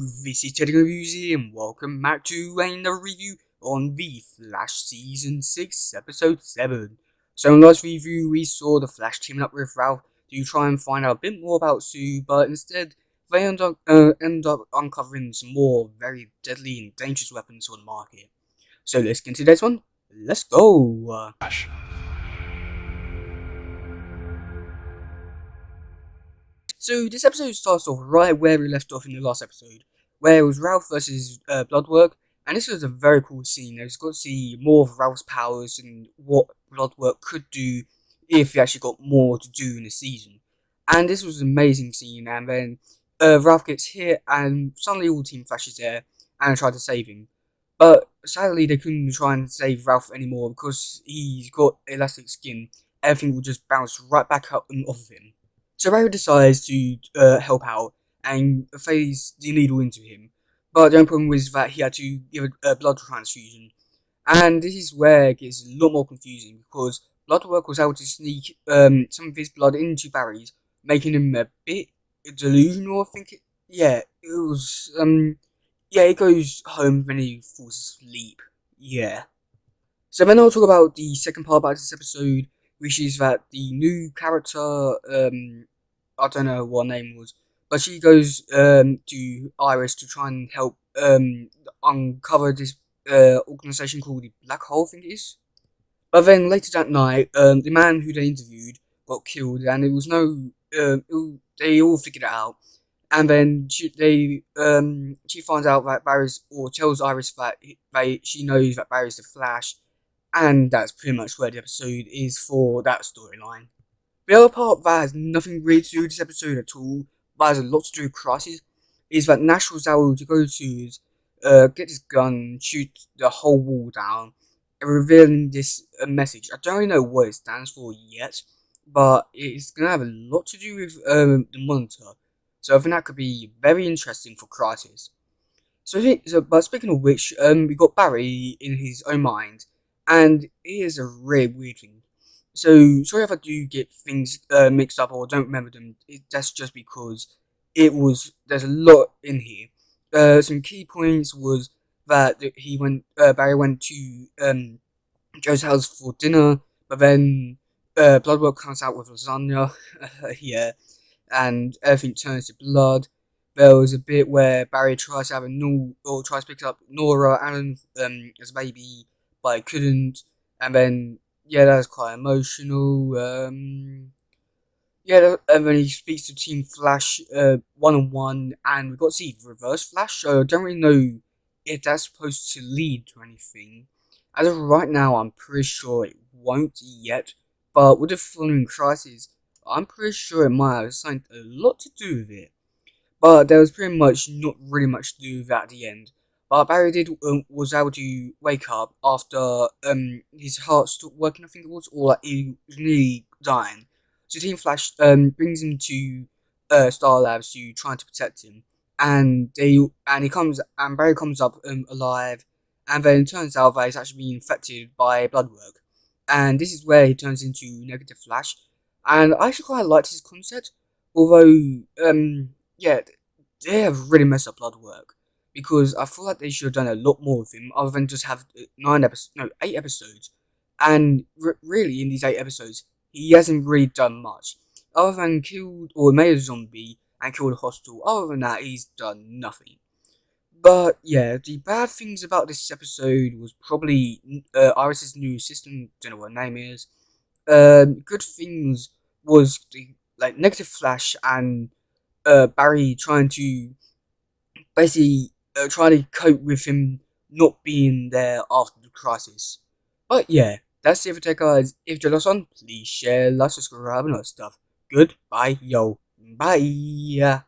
this is Teddy Museum. Welcome back to another review on The Flash Season 6, Episode 7. So in the last review, we saw the Flash teaming up with Ralph to try and find out a bit more about Sue, but instead, they end up uncovering some more very deadly and dangerous weapons on the market. So let's get into this one. Let's go! So this episode starts off right where we left off in the last episode, where it was Ralph versus Bloodwork, and this was a very cool scene. I just got to see more of Ralph's powers and what Bloodwork could do if he actually got more to do in the season. And this was an amazing scene, and then Ralph gets hit, and suddenly all Team Flash is there, and try to save him. But sadly, they couldn't try and save Ralph anymore because he's got elastic skin. Everything will just bounce right back up and off of him. So Barry decides to help out and phase the needle into him, but the only problem was that he had to give a blood transfusion, and this is where it gets a lot more confusing because Bloodwork was able to sneak some of his blood into Barry's, making him a bit delusional. I think, it was he goes home when he falls asleep. Yeah. So then I'll talk about the second part about this episode, which is that the new character, I don't know what her name was, but she goes to Iris to try and help uncover this organisation called the Black Hole, I think it is. But then later that night, the man who they interviewed got killed, and it was they all figured it out. And then she finds out that Barry's, or tells Iris that she knows that Barry's the Flash, and that's pretty much where the episode is for that storyline. The other part that has nothing really to do with this episode at all, but has a lot to do with Crisis, is that Nash was able to go to get his gun, shoot the whole wall down, and revealing this message. I don't really know what it stands for yet, but it's going to have a lot to do with the monitor. So I think that could be very interesting for Crisis. But speaking of which, we got Barry in his own mind, and here's a really weird thing. So, sorry if I do get things mixed up or don't remember them. That's just because there's a lot in here. Some key points was that Barry went to Joe's house for dinner, but then Bloodwork comes out with lasagna, yeah, and everything turns to blood. There was a bit where Barry tries to have tries to pick up Nora Allen as a baby, but he couldn't, and then that was quite emotional. And then he speaks to Team Flash one-on-one, and we got to see Reverse Flash, so I don't really know if that's supposed to lead to anything. As of right now, I'm pretty sure it won't yet, but with the following Crisis, I'm pretty sure it might have something a lot to do with it. But there was pretty much not really much to do with that at the end. But Barry was able to wake up after his heart stopped working, I think it was, or he was nearly dying. So Team Flash brings him to Star Labs to try to protect him, and Barry comes up alive, and then it turns out that he's actually been infected by Bloodwork, and this is where he turns into Negative Flash, and I actually quite liked his concept, although they have really messed up Bloodwork. Because I feel like they should have done a lot more with him, other than just have 8 episodes. And really, in these 8 episodes, he hasn't really done much. Other than killed or made a zombie and killed a hostile, other than that, he's done nothing. But yeah, the bad things about this episode was probably Iris's new assistant, don't know what her name is. Good things was the Negative Flash and Barry trying to basically try to cope with him not being there after the Crisis. But yeah, that's it for today, guys. If you lost on, please share, like, subscribe, and all that stuff. Goodbye, yo. Bye.